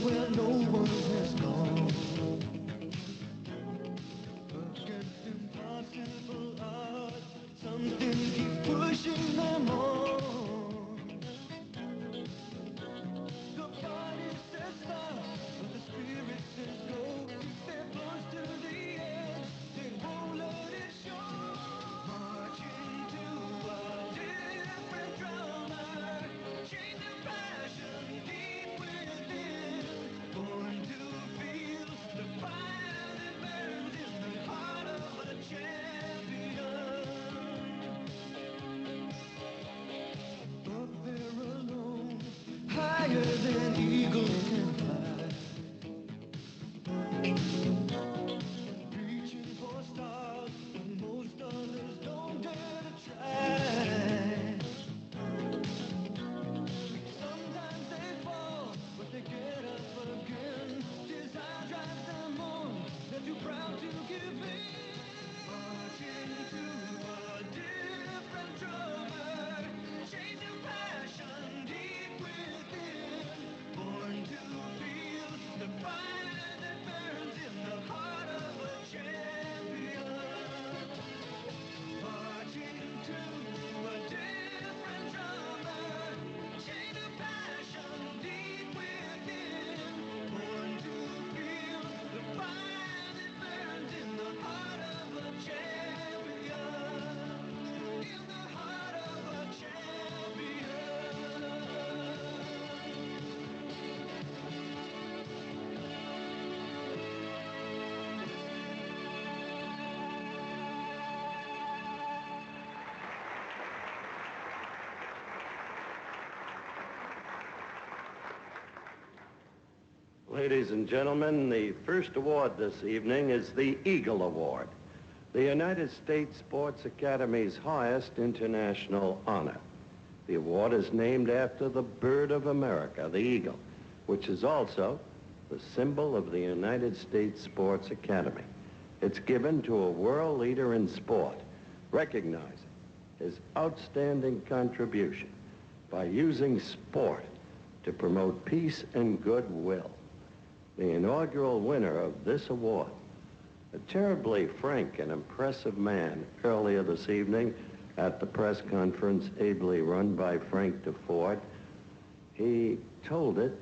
where no one has gone. Against impossible odds, something keeps pushing them on. The body says stop, but the spirit says go. They're close to the edge, they won't let it show. Marching to a different drama, chained to passion deep within. Born to feel the fire that burns in the heart of a champion. Up there alone, higher than eagles can fly. Reaching for stars when most others don't dare to try. Sometimes they fall, but they get up again. Desire drives them on, they're too proud to give in. Marching to a different drummer, chained to passion deep within. Born to feel the fire that burns in the heart of a champion. Marching to a different drummer, chained to passion deep within. Born to feel the fire that burns in the heart of a champion. In the heart of a champion. Ladies and gentlemen, the first award this evening is the Eagle Award, the United States Sports Academy's highest international honor. The award is named after the bird of America, the eagle, which is also the symbol of the United States Sports Academy. It's given to a world leader in sport, recognizing his outstanding contribution by using sport to promote peace and goodwill. The inaugural winner of this award, a terribly frank and impressive man, earlier this evening at the press conference ably run by Frank DeFord, he told it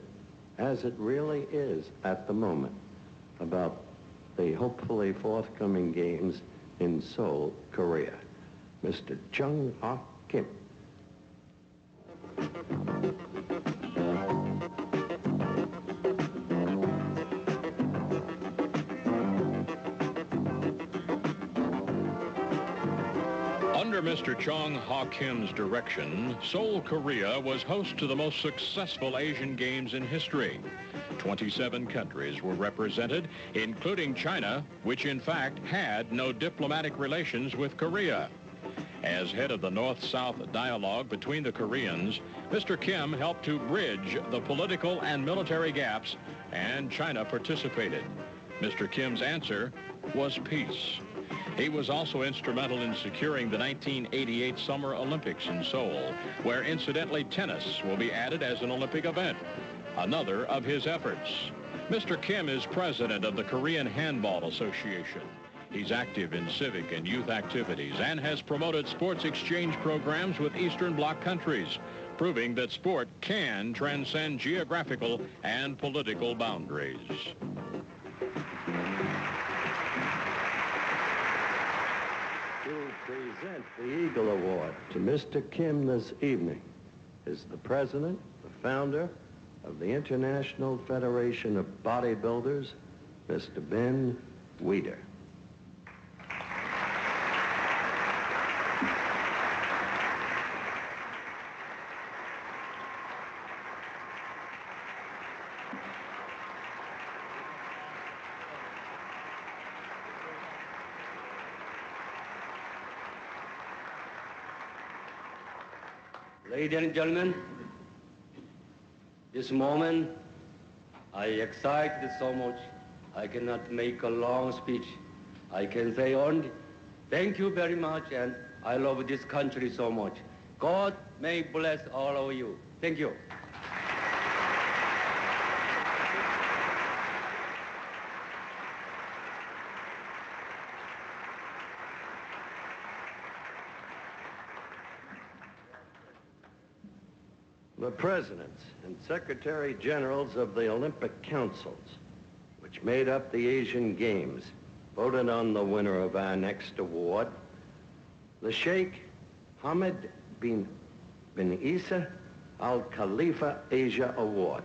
as it really is at the moment about the hopefully forthcoming games in Seoul, Korea. Mr. Chung Hakim. Under Mr. Chung Hakim's direction, Seoul, Korea was host to the most successful Asian Games in history. 27 countries were represented, including China, which in fact had no diplomatic relations with Korea. As head of the North-South dialogue between the Koreans, Mr. Kim helped to bridge the political and military gaps, and China participated. Mr. Kim's answer was peace. He was also instrumental in securing the 1988 Summer Olympics in Seoul, where incidentally tennis will be added as an Olympic event, another of his efforts. Mr. Kim is president of the Korean Handball Association. He's active in civic and youth activities and has promoted sports exchange programs with Eastern Bloc countries, proving that sport can transcend geographical and political boundaries. To present the Eagle Award to Mr. Kim this evening is the president, the founder of the International Federation of Bodybuilders, Mr. Ben Weider. Ladies and gentlemen, this moment I excited so much. I cannot make a long speech. I can say only, thank you very much, and I love this country so much. God may bless all of you. Thank you. The presidents and secretary generals of the Olympic councils, which made up the Asian Games, voted on the winner of our next award, the Sheikh Hamid bin Issa Al Khalifa Asia Award,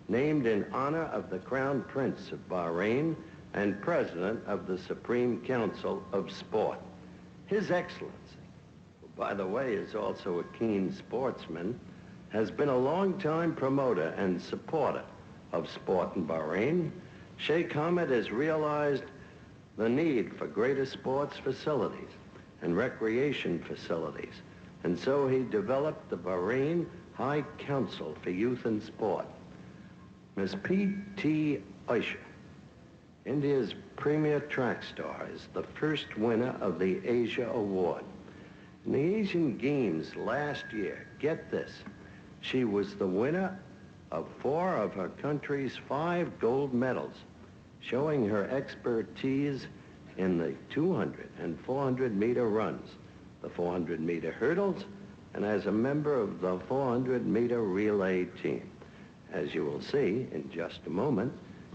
named in honor of the Crown Prince of Bahrain and President of the Supreme Council of Sport. His Excellency, who, by the way, is also a keen sportsman, has been a long-time promoter and supporter of sport in Bahrain. Sheikh Hamid has realized the need for greater sports facilities and recreation facilities, and so he developed the Bahrain High Council for Youth and Sport. Ms. P.T. Usha, India's premier track star, is the first winner of the Asia Award. In the Asian Games last year, get this, she was the winner of 4 of her country's 5 gold medals, showing her expertise in the 200 and 400-meter runs, the 400-meter hurdles, and as a member of the 400-meter relay team. As you will see in just a moment,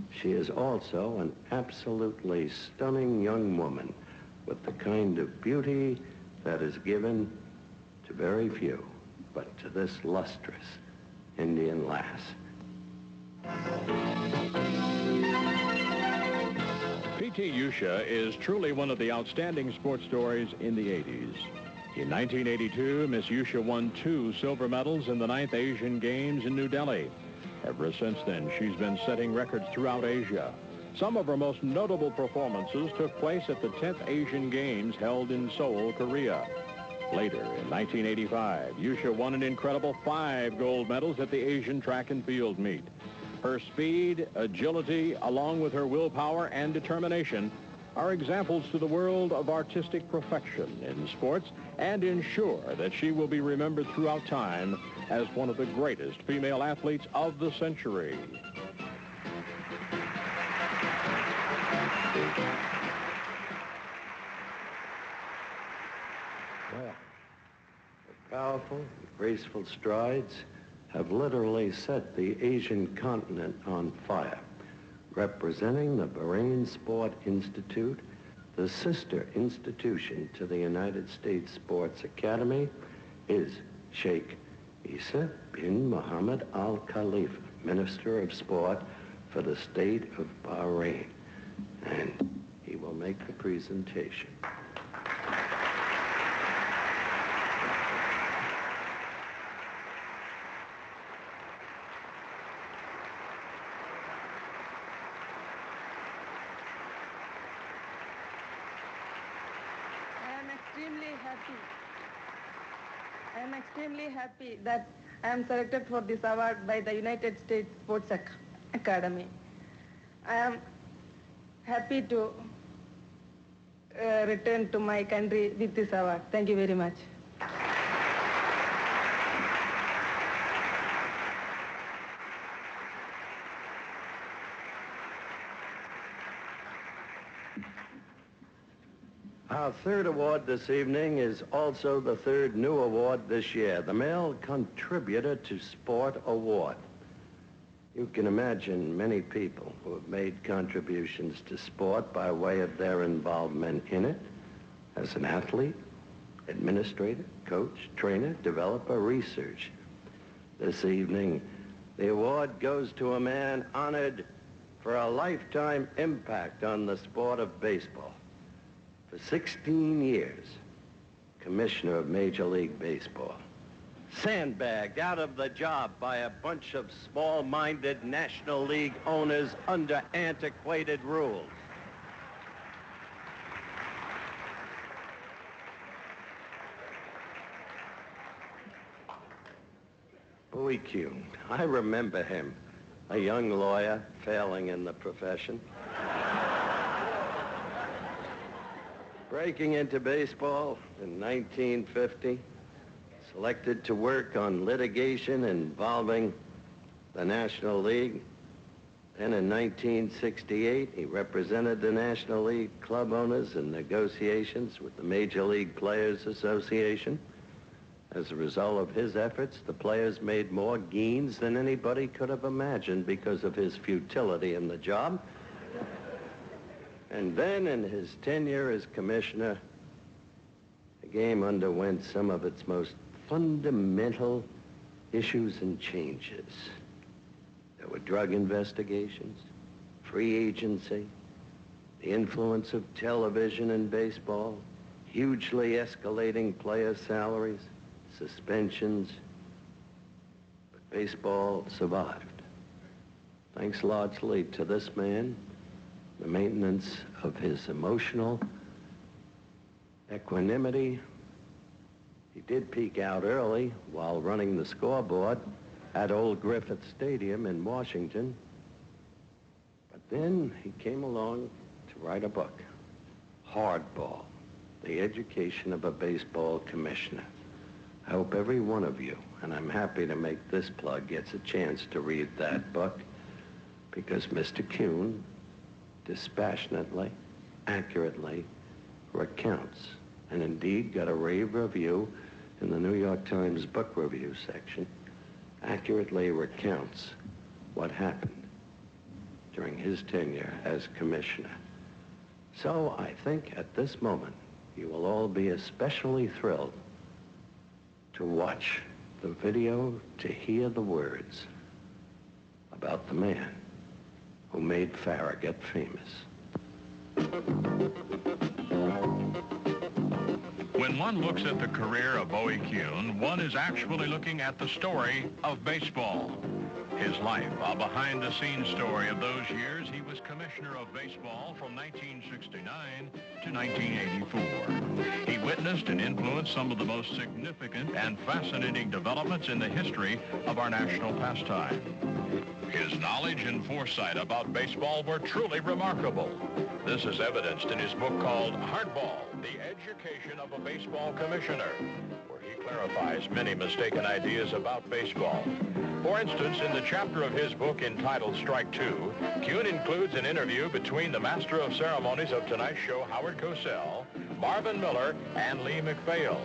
she is also an absolutely stunning young woman with the kind of beauty that is given to very few, but to this lustrous Indian lass. P.T. Usha is truly one of the outstanding sports stories in the 80s. In 1982, Miss Usha won 2 silver medals in the 9th Asian Games in New Delhi. Ever since then, she's been setting records throughout Asia. Some of her most notable performances took place at the 10th Asian Games held in Seoul, Korea. Later, in 1985, Usha won an incredible 5 gold medals at the Asian track and field meet. Her speed, agility, along with her willpower and determination, are examples to the world of artistic perfection in sports and ensure that she will be remembered throughout time as one of the greatest female athletes of the century. Well, her powerful, graceful strides have literally set the Asian continent on fire. Representing the Bahrain Sport Institute, the sister institution to the United States Sports Academy, is Sheikh Issa bin Mohammed Al Khalifa, Minister of Sport for the state of Bahrain. And he will make the presentation. I am extremely happy that I am selected for this award by the United States Sports Academy. I am happy to return to my country with this award. Thank you very much. Our third award this evening is also the third new award this year, the Male Contributor to Sport Award. You can imagine many people who have made contributions to sport by way of their involvement in it as an athlete, administrator, coach, trainer, developer, researcher. This evening, the award goes to a man honored for a lifetime impact on the sport of baseball. For 16 years, commissioner of Major League Baseball. Sandbagged out of the job by a bunch of small-minded National League owners under antiquated rules. Bowie Kuhn, I remember him, a young lawyer failing in the profession. Breaking into baseball in 1950, selected to work on litigation involving the National League. Then in 1968, he represented the National League club owners in negotiations with the Major League Players Association. As a result of his efforts, the players made more gains than anybody could have imagined because of his futility in the job. And then, in his tenure as commissioner, the game underwent some of its most fundamental issues and changes. There were drug investigations, free agency, the influence of television in baseball, hugely escalating player salaries, suspensions. But baseball survived, thanks largely to this man, the maintenance of his emotional equanimity. He did peak out early while running the scoreboard at Old Griffith Stadium in Washington. But then he came along to write a book, Hardball, The Education of a Baseball Commissioner. I hope every one of you, and I'm happy to make this plug, gets a chance to read that book, because Mr. Kuhn dispassionately, accurately recounts, and indeed got a rave review in the New York Times book review section, accurately recounts what happened during his tenure as commissioner. So I think at this moment, you will all be especially thrilled to watch the video, to hear the words about the man who made Farragut famous. When one looks at the career of Bowie Kuhn, one is actually looking at the story of baseball. His life, a behind-the-scenes story of those years he was commissioner of baseball from 1969 to 1984. He witnessed and influenced some of the most significant and fascinating developments in the history of our national pastime. His knowledge and foresight about baseball were truly remarkable. This is evidenced in his book called Hardball, The Education of a Baseball Commissioner, where he clarifies many mistaken ideas about baseball. For instance, in the chapter of his book entitled Strike Two, Kuhn includes an interview between the Master of Ceremonies of tonight's show, Howard Cosell, Marvin Miller, and Lee McPhail.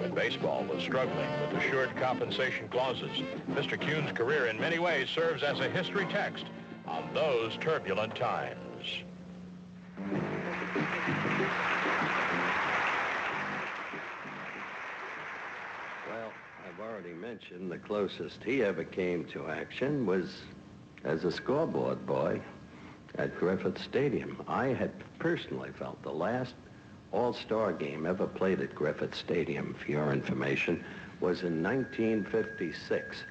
When baseball was struggling with assured compensation clauses, Mr. Kuhn's career in many ways serves as a history text on those turbulent times. Well, I've already mentioned the closest he ever came to action was as a scoreboard boy at Griffith Stadium. I had personally felt the last all-star game ever played at Griffith Stadium, for your information, was in 1956,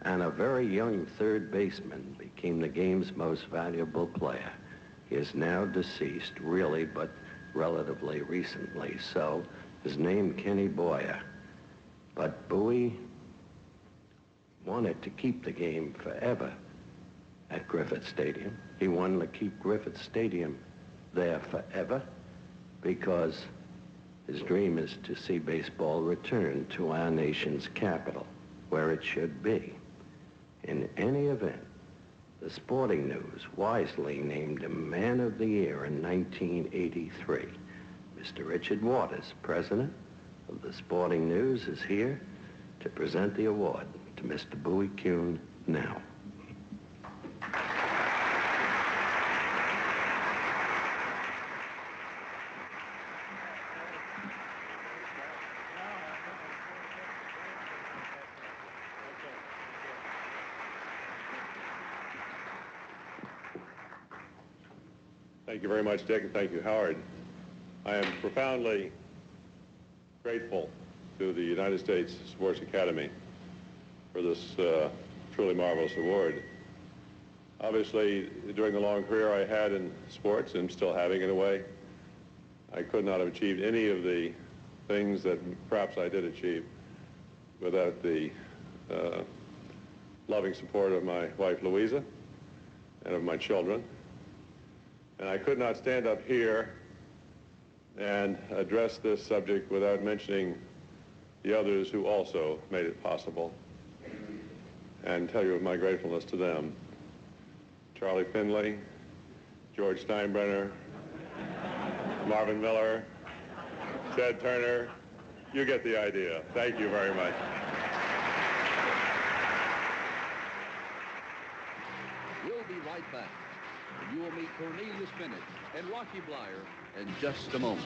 and a very young third baseman became the game's most valuable player. He is now deceased, really, but relatively recently so. His name, Kenny Boyer. But Bowie wanted to keep the game forever at Griffith Stadium. He wanted to keep Griffith Stadium there forever because his dream is to see baseball return to our nation's capital, where it should be. In any event, the Sporting News wisely named him Man of the Year in 1983. Mr. Richard Waters, president of the Sporting News, is here to present the award to Mr. Bowie Kuhn now. Thank you very much, Dick, and thank you, Howard. I am profoundly grateful to the United States Sports Academy for this truly marvelous award. Obviously, during the long career I had in sports, and still having in a way, I could not have achieved any of the things that perhaps I did achieve without the loving support of my wife, Louisa, and of my children. And I could not stand up here and address this subject without mentioning the others who also made it possible and tell you of my gratefulness to them. Charlie Finley, George Steinbrenner, Marvin Miller, Ted Turner, You get the idea. Thank you very much. We'll be right back. You will meet Cornelius Bennett and Rocky Blyer in just a moment.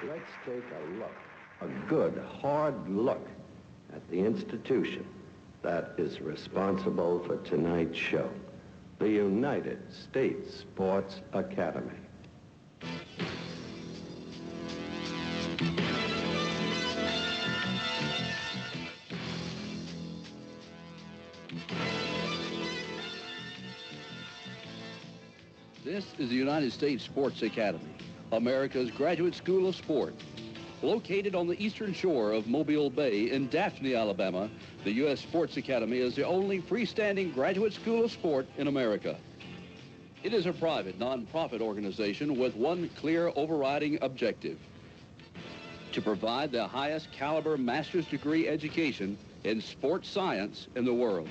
Let's take a look, a good, hard look at the institution that is responsible for tonight's show, the United States Sports Academy. This is the United States Sports Academy, America's graduate school of sport. Located on the eastern shore of Mobile Bay in Daphne, Alabama, the U.S. Sports Academy is the only freestanding graduate school of sport in America. It is a private, non-profit organization with one clear overriding objective: to provide the highest caliber master's degree education in sports science in the world.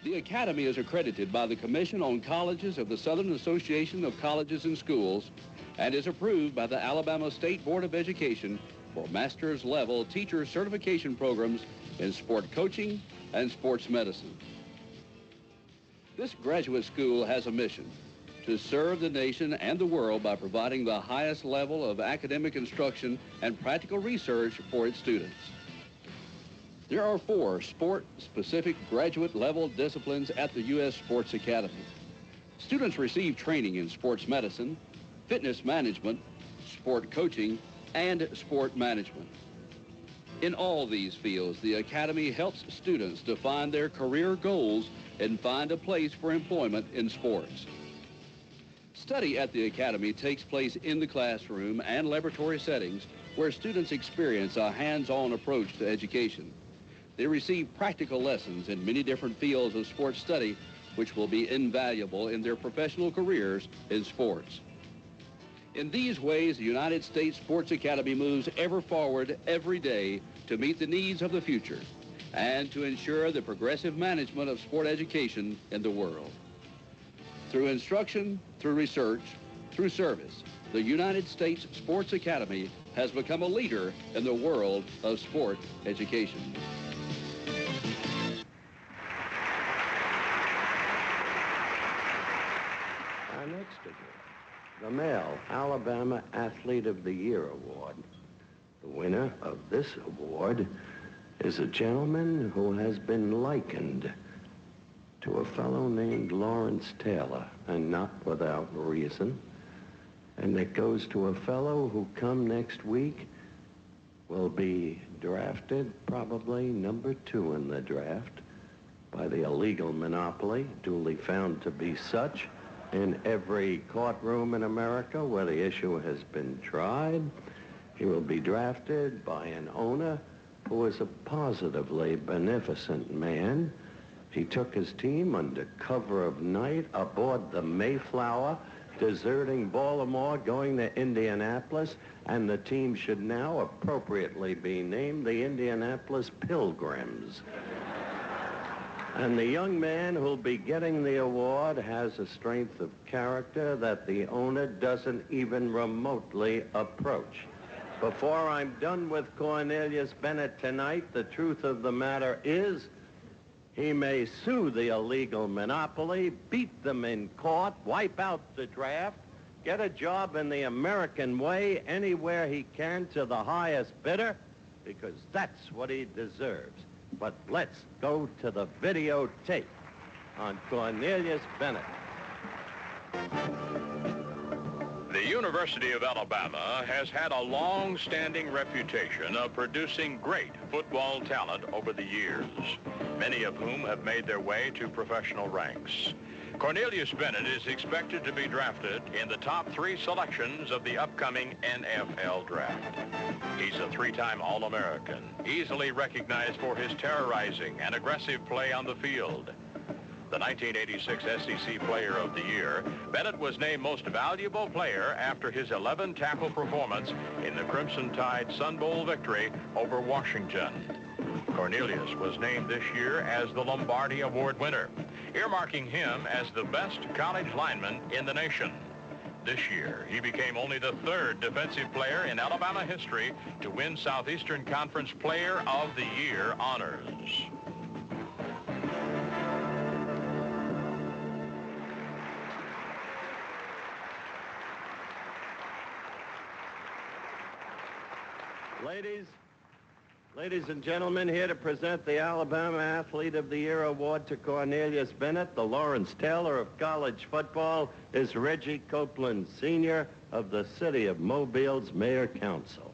The Academy is accredited by the Commission on Colleges of the Southern Association of Colleges and Schools and is approved by the Alabama State Board of Education for master's level teacher certification programs in sport coaching and sports medicine. This graduate school has a mission: to serve the nation and the world by providing the highest level of academic instruction and practical research for its students. There are 4 sport-specific graduate-level disciplines at the U.S. Sports Academy. Students receive training in sports medicine, fitness management, sport coaching, and sport management. In all these fields, the Academy helps students define their career goals and find a place for employment in sports. Study at the Academy takes place in the classroom and laboratory settings where students experience a hands-on approach to education. They receive practical lessons in many different fields of sports study, which will be invaluable in their professional careers in sports. In these ways, the United States Sports Academy moves ever forward every day to meet the needs of the future and to ensure the progressive management of sport education in the world. Through instruction, through research, through service, the United States Sports Academy has become a leader in the world of sport education. Our next award, the Male Alabama Athlete of the Year Award. The winner of this award is a gentleman who has been likened to a fellow named Lawrence Taylor, and not without reason. And it goes to a fellow who come next week will be drafted probably number 2 in the draft by the illegal monopoly, duly found to be such in every courtroom in America where the issue has been tried. He will be drafted by an owner who is a positively beneficent man. He took his team under cover of night aboard the Mayflower, deserting Baltimore, going to Indianapolis, and the team should now appropriately be named the Indianapolis Pilgrims. And the young man who'll be getting the award has a strength of character that the owner doesn't even remotely approach. Before I'm done with Cornelius Bennett tonight, the truth of the matter is he may sue the illegal monopoly, beat them in court, wipe out the draft, get a job in the American way anywhere he can to the highest bidder, because that's what he deserves. But let's go to the videotape on Cornelius Bennett. The University of Alabama has had a long-standing reputation of producing great football talent over the years, many of whom have made their way to professional ranks. Cornelius Bennett is expected to be drafted in the top 3 selections of the upcoming NFL draft. He's a 3-time All-American, easily recognized for his terrorizing and aggressive play on the field. The 1986 SEC Player of the Year, Bennett was named Most Valuable Player after his 11-tackle performance in the Crimson Tide Sun Bowl victory over Washington. Cornelius was named this year as the Lombardi Award winner, earmarking him as the best college lineman in the nation. This year, he became only the 3rd defensive player in Alabama history to win Southeastern Conference Player of the Year honors. Ladies and gentlemen, here to present the Alabama Athlete of the Year award to Cornelius Bennett, the Lawrence Taylor of college football, is Reggie Copeland, Sr. of the City of Mobile's Mayor Council.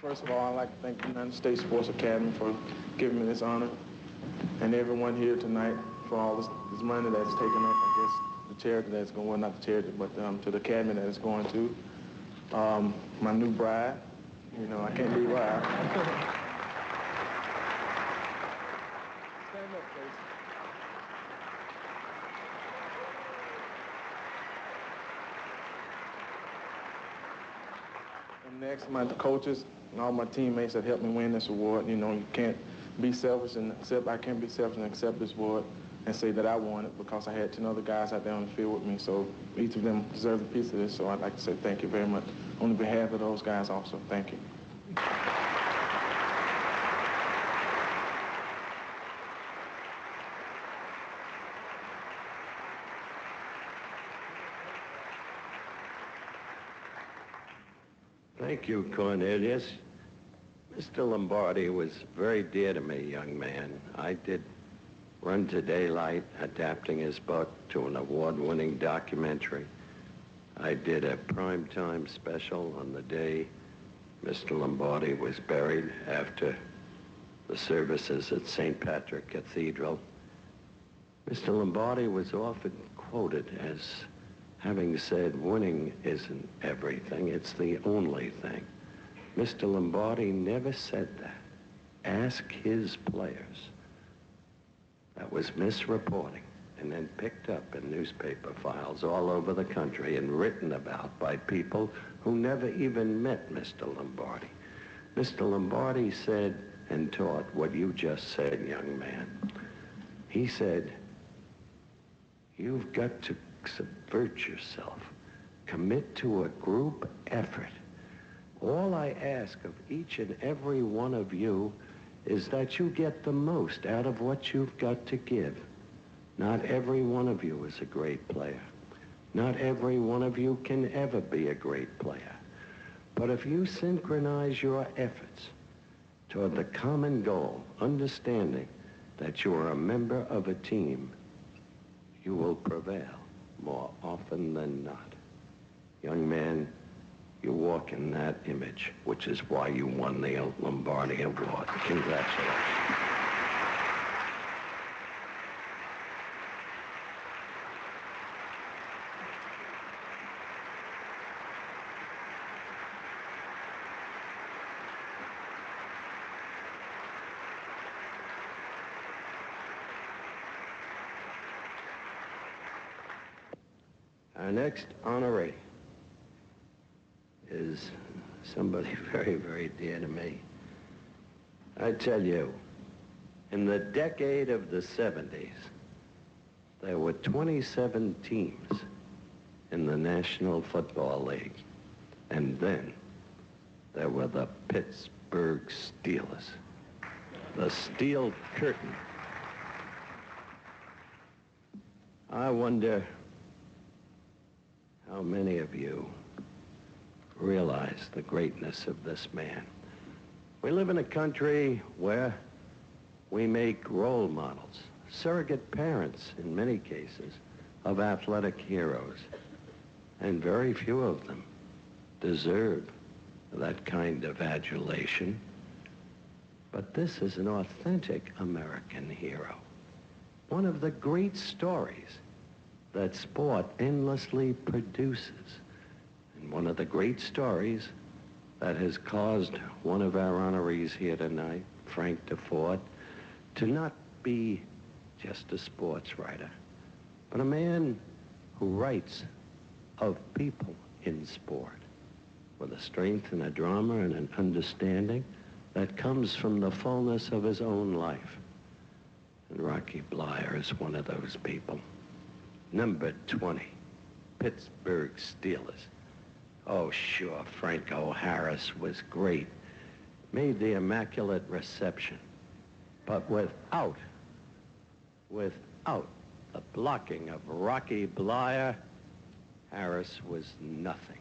First of all, I'd like to thank the United States Sports Academy for giving me this honor, and everyone here tonight for all this money that's taken up, I guess, the charity that's going, well, not the charity, but to the academy that it's going to. My new bride, you know, I can't leave her out. Stand up, please. And next, my coaches and all my teammates that helped me win this award. You know, you can't be selfish and accept, I can't be selfish and accept this award and say that I won it, because I had 10 other guys out there on the field with me, so each of them deserve a piece of this, so I'd like to say thank you very much. On behalf of those guys also, thank you. Thank you, Cornelius. Mr. Lombardi was very dear to me, young man. I did Run to Daylight, adapting his book to an award-winning documentary. I did a primetime special on the day Mr. Lombardi was buried after the services at St. Patrick Cathedral. Mr. Lombardi was often quoted as having said, winning isn't everything, it's the only thing. Mr. Lombardi never said that. Ask his players. That was misreporting and then picked up in newspaper files all over the country and written about by people who never even met Mr. Lombardi. Mr. Lombardi said and taught what you just said, young man. He said, you've got to subvert yourself. Commit to a group effort. All I ask of each and every one of you is that you get the most out of what you've got to give. Not every one of you is a great player. Not every one of you can ever be a great player. But if you synchronize your efforts toward the common goal, understanding that you are a member of a team, you will prevail more often than not. Young man, you walk in that image, which is why you won the Lombardi Award. Congratulations. Our next honoree is somebody very, very dear to me. I tell you, in the decade of the 70s, there were 27 teams in the National Football League. And then there were the Pittsburgh Steelers. The Steel Curtain. I wonder how many of you realize the greatness of this man. We live in a country where we make role models, surrogate parents in many cases, of athletic heroes. And very few of them deserve that kind of adulation. But this is an authentic American hero. One of the great stories that sport endlessly produces. And one of the great stories that has caused one of our honorees here tonight, Frank DeFord, to not be just a sports writer, but a man who writes of people in sport with a strength and a drama and an understanding that comes from the fullness of his own life. And Rocky Bleier is one of those people. Number 20, Pittsburgh Steelers. Oh, sure, Franco Harris was great. Made the immaculate reception. But without the blocking of Rocky Bleier, Harris was nothing.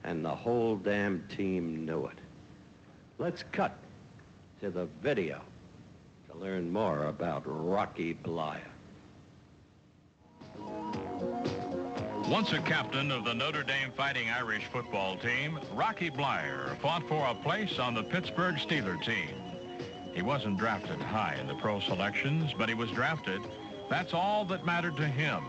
And the whole damn team knew it. Let's cut to the video to learn more about Rocky Bleier. Once a captain of the Notre Dame Fighting Irish football team, Rocky Bleier fought for a place on the Pittsburgh Steelers team. He wasn't drafted high in the pro selections, but he was drafted. That's all that mattered to him.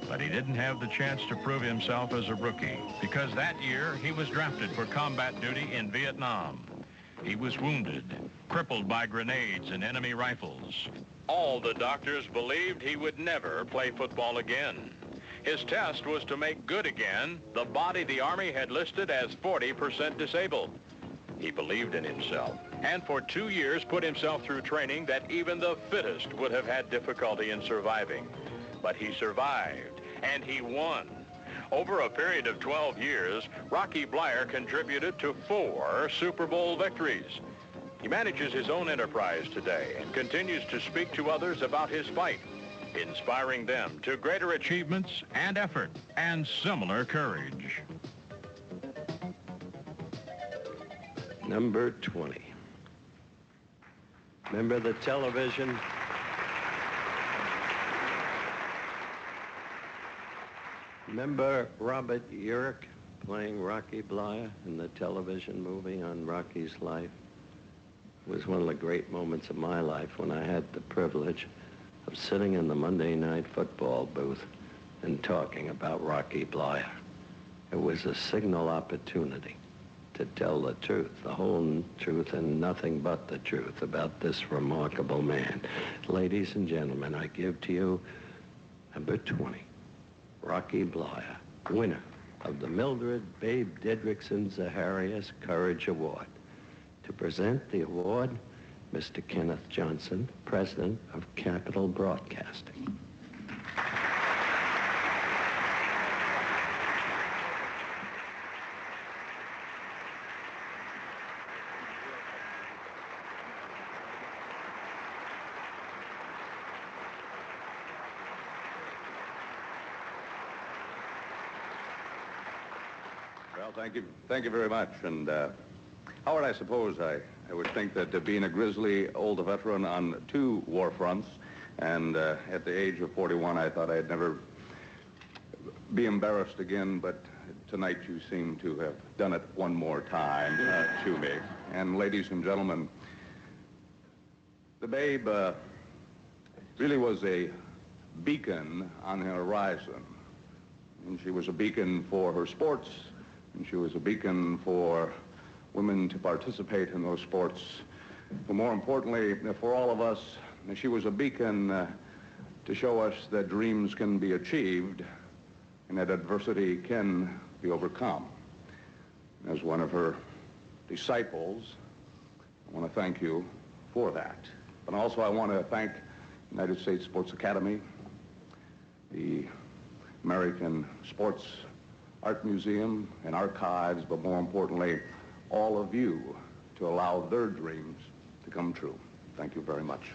But he didn't have the chance to prove himself as a rookie, because that year he was drafted for combat duty in Vietnam. He was wounded, crippled by grenades and enemy rifles. All the doctors believed he would never play football again. His test was to make good again the body the Army had listed as 40% disabled. He believed in himself, and for 2 years put himself through training that even the fittest would have had difficulty in surviving. But he survived, and he won. Over a period of 12 years, Rocky Bleier contributed to 4 Super Bowl victories. He manages his own enterprise today and continues to speak to others about his fight, inspiring them to greater achievements and effort and similar courage. Number 20. Remember the television? Remember Robert Urich playing Rocky Bleier in the television movie on Rocky's life? It was one of the great moments of my life when I had the privilege of sitting in the Monday Night Football booth and talking about Rocky Bleier. It was a signal opportunity to tell the truth, the whole truth and nothing but the truth about this remarkable man. Ladies and gentlemen, I give to you number 20, Rocky Bleier, winner of the Mildred Babe Didrikson Zaharias Courage Award. To present the award, Mr. Kenneth Johnson, President of Capital Broadcasting. Well, thank you very much. And Howard, I suppose I would think that being a grizzly old veteran on 2 war fronts, and at the age of 41, I thought I'd never be embarrassed again, but tonight you seem to have done it one more time to me. And ladies and gentlemen, the babe really was a beacon on the horizon. And she was a beacon for her sports, and she was a beacon for women to participate in those sports. But more importantly, for all of us, she was a beacon to show us that dreams can be achieved and that adversity can be overcome. As one of her disciples, I want to thank you for that. But also I want to thank the United States Sports Academy, the American Sports Art Museum and Archives, but more importantly, all of you to allow their dreams to come true. Thank you very much.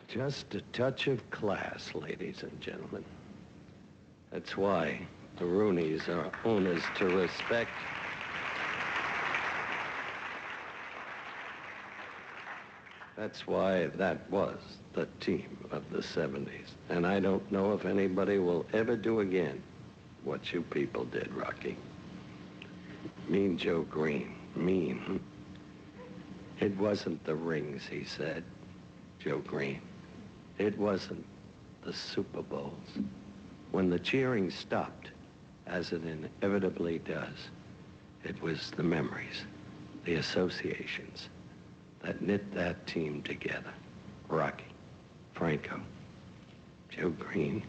Just a touch of class, ladies and gentlemen. That's why the Rooneys are owners to respect. That's why that was the team of the 70s. And I don't know if anybody will ever do again what you people did, Rocky. Mean Joe Green. Mean. It wasn't the rings, he said, Joe Green. It wasn't the Super Bowls. When the cheering stopped, as it inevitably does, it was the memories, the associations that knit that team together. Rocky, Franco, Joe Green.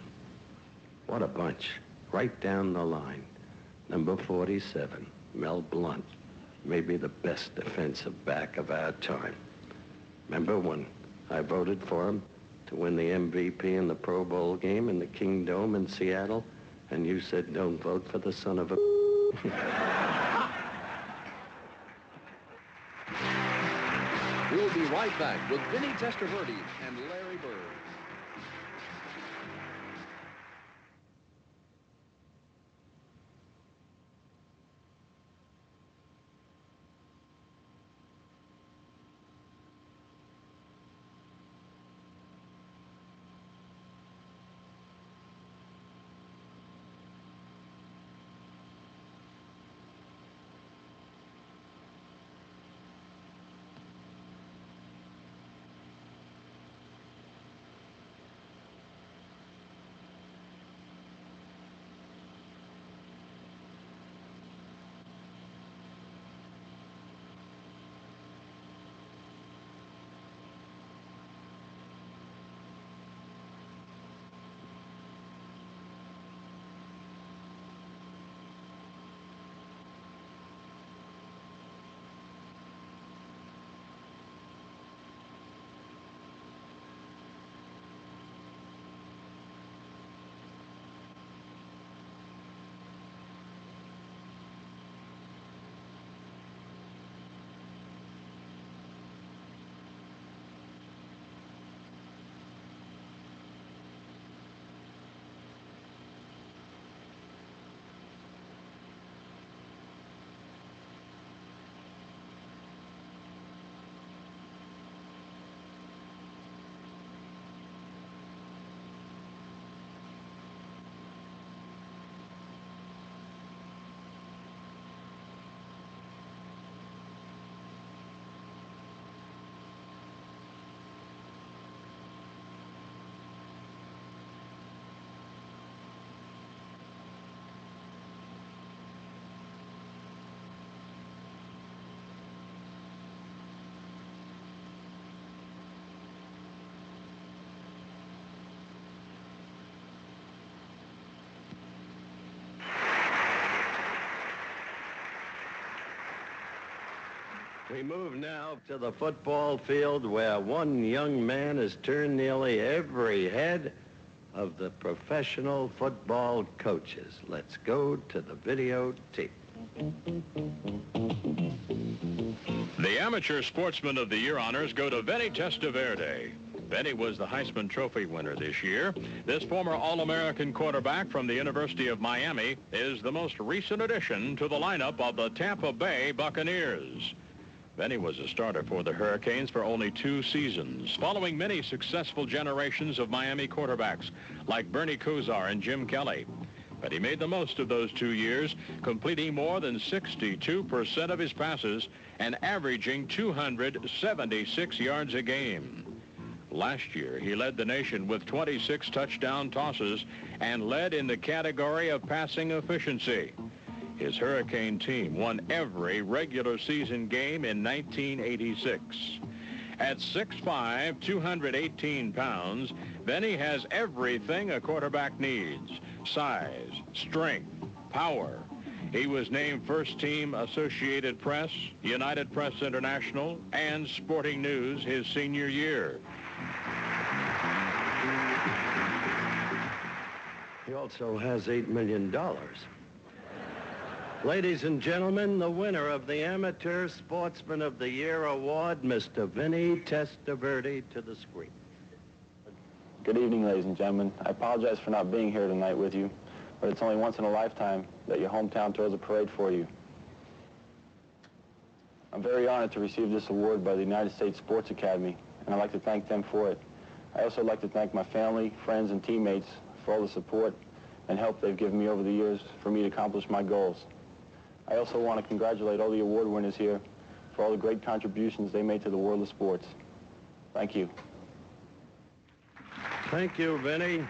What a bunch. Right down the line. Number 47, Mel Blount, maybe the best defensive back of our time. Remember when I voted for him to win the MVP in the Pro Bowl game in the King Dome in Seattle? And you said, don't vote for the son of a... We'll be right back with Vinny Testaverde and Larry Bird. We move now to the football field where one young man has turned nearly every head of the professional football coaches. Let's go to the videotape. The Amateur Sportsman of the Year honors go to Vinny Testaverde. Vinny was the Heisman Trophy winner this year. This former All-American quarterback from the University of Miami is the most recent addition to the lineup of the Tampa Bay Buccaneers. Vinny was a starter for the Hurricanes for only 2 seasons, following many successful generations of Miami quarterbacks like Bernie Kosar and Jim Kelly. But he made the most of those 2 years, completing more than 62% of his passes and averaging 276 yards a game. Last year, he led the nation with 26 touchdown tosses and led in the category of passing efficiency. His Hurricane team won every regular season game in 1986. At 6'5", 218 pounds, Vinny has everything a quarterback needs: size, strength, power. He was named First Team Associated Press, United Press International, and Sporting News his senior year. He also has $8 million. Ladies and gentlemen, the winner of the Amateur Sportsman of the Year award, Mr. Vinny Testaverde, to the screen. Good evening, ladies and gentlemen. I apologize for not being here tonight with you, but it's only once in a lifetime that your hometown throws a parade for you. I'm very honored to receive this award by the United States Sports Academy, and I'd like to thank them for it. I also like to thank my family, friends, and teammates for all the support and help they've given me over the years for me to accomplish my goals. I also want to congratulate all the award winners here for all the great contributions they made to the world of sports. Thank you. Thank you, Vinny.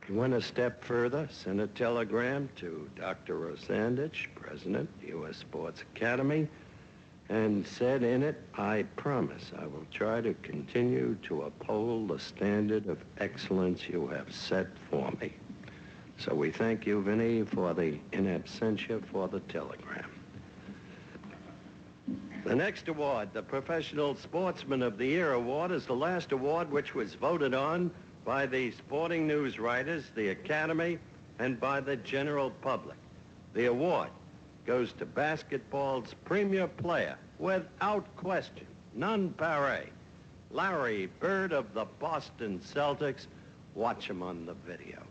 If you went a step further, send a telegram to Dr. Rosandich, President, U.S. Sports Academy, and said in it, "I promise I will try to continue to uphold the standard of excellence you have set for me." So we thank you, Vinny, for the in absentia for the telegram. The next award, the Professional Sportsman of the Year award, is the last award which was voted on by the sporting news writers, the Academy, and by the general public. The award goes to basketball's premier player, without question, none pareil, Larry Bird of the Boston Celtics. Watch him on the video.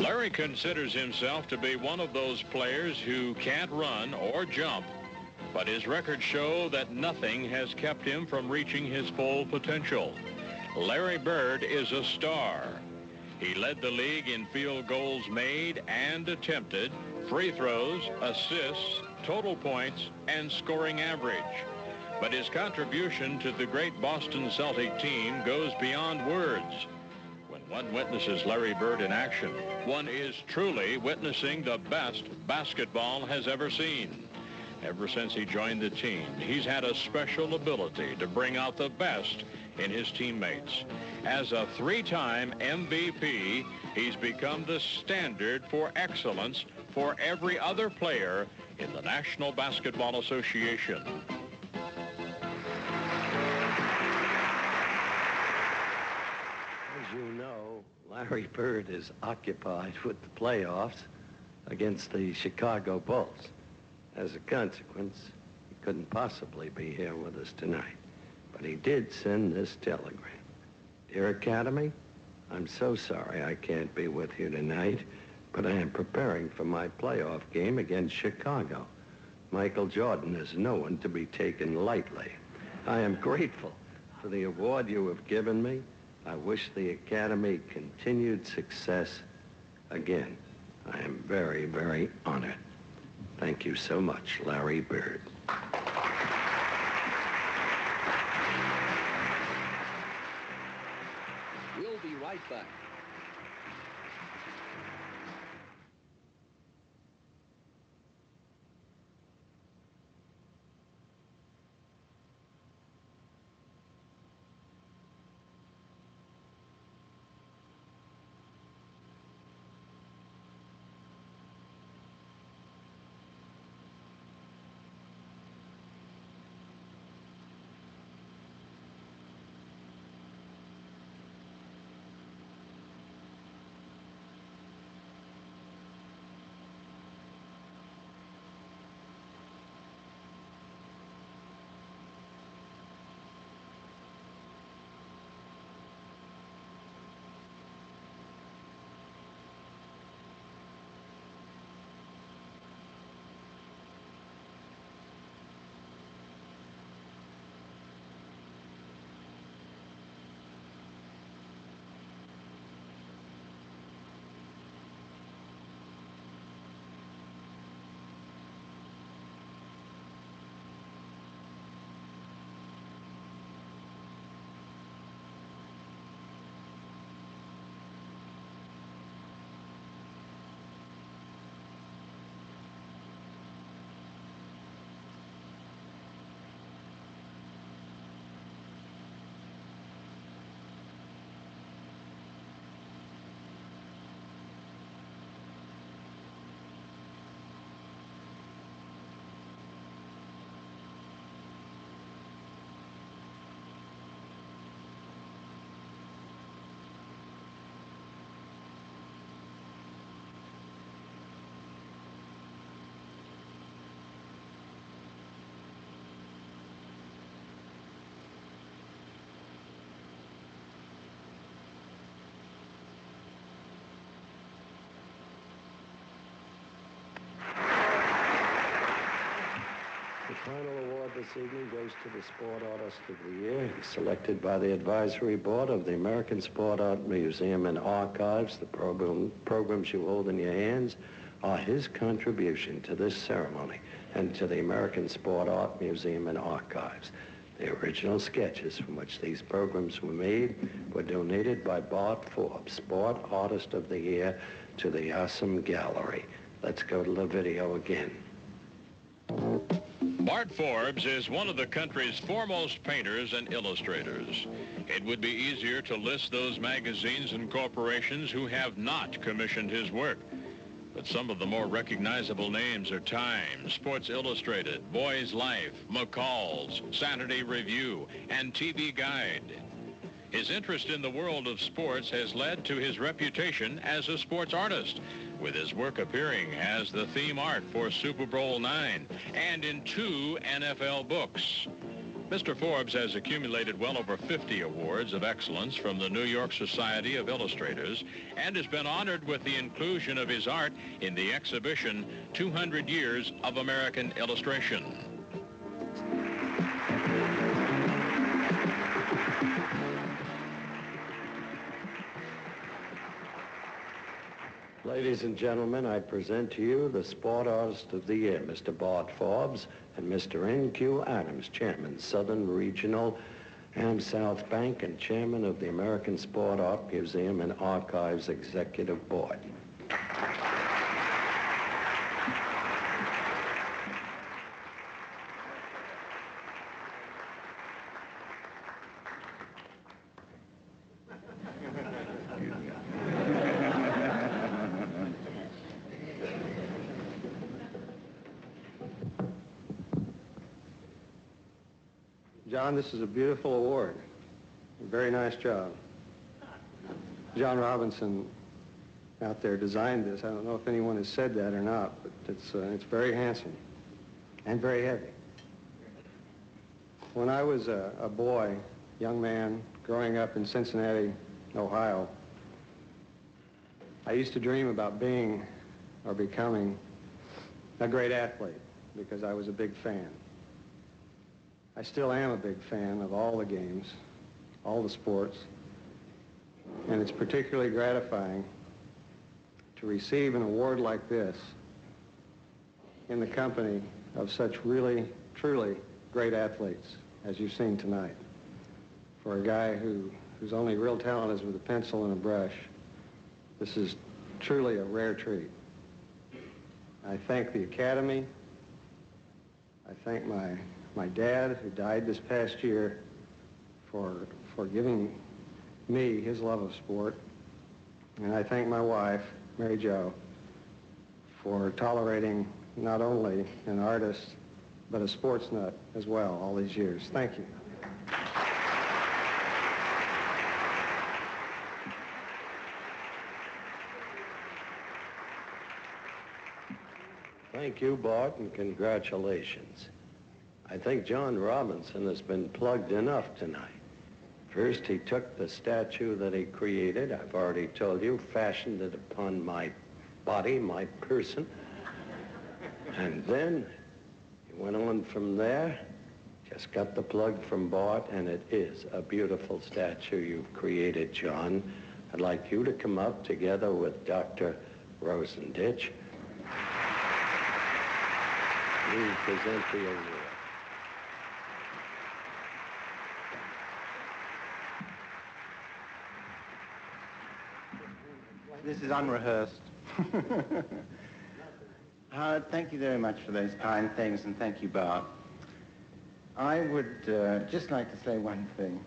Larry considers himself to be one of those players who can't run or jump, but his records show that nothing has kept him from reaching his full potential. Larry Bird is a star. He led the league in field goals made and attempted, free throws, assists, total points, and scoring average. But his contribution to the great Boston Celtic team goes beyond words. When one witnesses Larry Bird in action, one is truly witnessing the best basketball has ever seen. Ever since he joined the team, he's had a special ability to bring out the best in his teammates. As a 3-time MVP, he's become the standard for excellence for every other player in the National Basketball Association. As you know, Larry Bird is occupied with the playoffs against the Chicago Bulls. As a consequence, he couldn't possibly be here with us tonight. But he did send this telegram. "Dear Academy, I'm so sorry I can't be with you tonight, but I am preparing for my playoff game against Chicago. Michael Jordan is no one to be taken lightly. I am grateful for the award you have given me. I wish the Academy continued success. Again, I am very, very honored. Thank you so much, Larry Bird." We'll be right back. this evening goes to the Sport Artist of the Year, selected by the Advisory Board of the American Sport Art Museum and Archives. The programs you hold in your hands are his contribution to this ceremony and to the American Sport Art Museum and Archives. The original sketches from which these programs were made were donated by Bart Forbes, Sport Artist of the Year, to the Awesome Gallery. Let's go to the video again. Bart Forbes is one of the country's foremost painters and illustrators. It would be easier to list those magazines and corporations who have not commissioned his work. But some of the more recognizable names are Time, Sports Illustrated, Boy's Life, McCall's, Saturday Review, and TV Guide. His interest in the world of sports has led to his reputation as a sports artist, with his work appearing as the theme art for Super Bowl IX and in 2 NFL books. Mr. Forbes has accumulated well over 50 awards of excellence from the New York Society of Illustrators and has been honored with the inclusion of his art in the exhibition 200 Years of American Illustration. Ladies and gentlemen, I present to you the Sport Artist of the Year, Mr. Bart Forbes and Mr. N.Q. Adams, Chairman, Southern Regional South Bank, and Chairman of the American Sport Art Museum and Archives Executive Board. John, this is a beautiful award. Very nice job. John Robinson out there designed this. I don't know if anyone has said that or not, but it's very handsome and very heavy. When I was a boy, young man, growing up in Cincinnati, Ohio, I used to dream about being or becoming a great athlete because I was a big fan. I still am a big fan of all the games, all the sports, and it's particularly gratifying to receive an award like this in the company of such really, truly great athletes, as you've seen tonight. For a guy whose only real talent is with a pencil and a brush, this is truly a rare treat. I thank the Academy. I thank my dad, who died this past year, for giving me his love of sport. And I thank my wife, Mary Jo, for tolerating not only an artist, but a sports nut as well all these years. Thank you. Thank you, Bart, and congratulations. I think John Robinson has been plugged enough tonight. First, he took the statue that he created, I've already told you, fashioned it upon my body, my person. And then he went on from there, just got the plug from Bart, and it is a beautiful statue you've created, John. I'd like you to come up together with Dr. Rosenditch. We present the award. This is unrehearsed. Howard, thank you very much for those kind things, and thank you, Bart. I would just like to say one thing.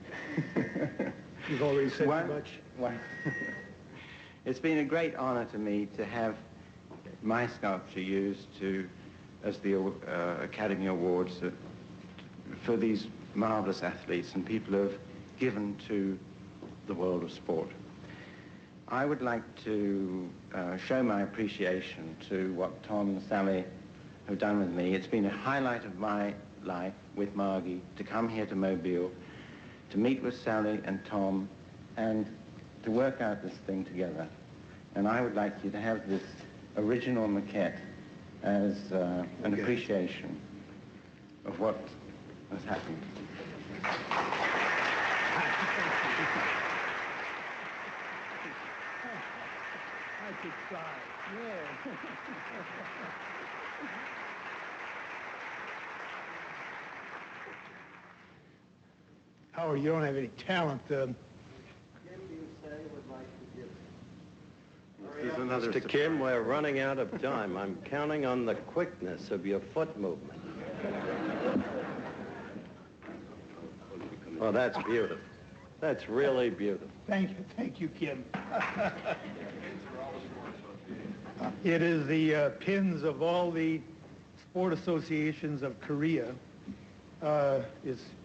You've already said too much. It's been a great honor to me to have my sculpture used as the Academy Awards for these marvelous athletes and people who have given to the world of sport. I would like to show my appreciation to what Tom and Sally have done with me. It's been a highlight of my life with Margie to come here to Mobile, to meet with Sally and Tom, and to work out this thing together. And I would like you to have this original maquette as an appreciation of what What's happening? I could try. Yeah. Howard, you don't have any talent. Mr. Kim, we're running out of time. I'm counting on the quickness of your foot movement. Oh, that's beautiful. That's really beautiful. Thank you, Kim. It is the pins of all the sport associations of Korea.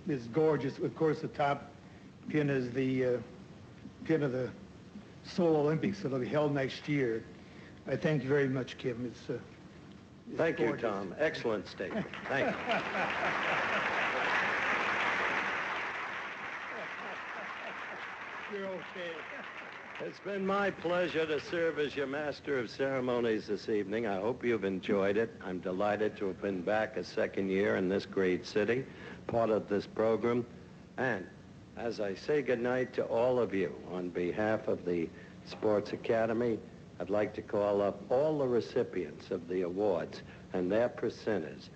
Is gorgeous. Of course, the top pin is the pin of the Seoul Olympics that'll be held next year. I thank you very much, Kim. It's Thank you, gorgeous. Tom. Excellent statement. Thank you. You're okay. It's been my pleasure to serve as your master of ceremonies this evening. I hope you've enjoyed it. I'm delighted to have been back a second year in this great city, part of this program. And as I say goodnight to all of you, on behalf of the Sports Academy, I'd like to call up all the recipients of the awards and their presenters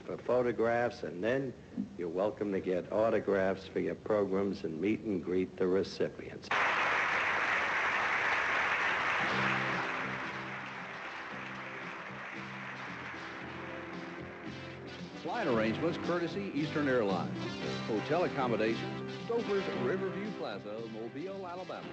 for photographs, and then you're welcome to get autographs for your programs and meet and greet the recipients. Flight arrangements courtesy Eastern Airlines. Hotel accommodations, Stouffer's Riverview Plaza, Mobile, Alabama.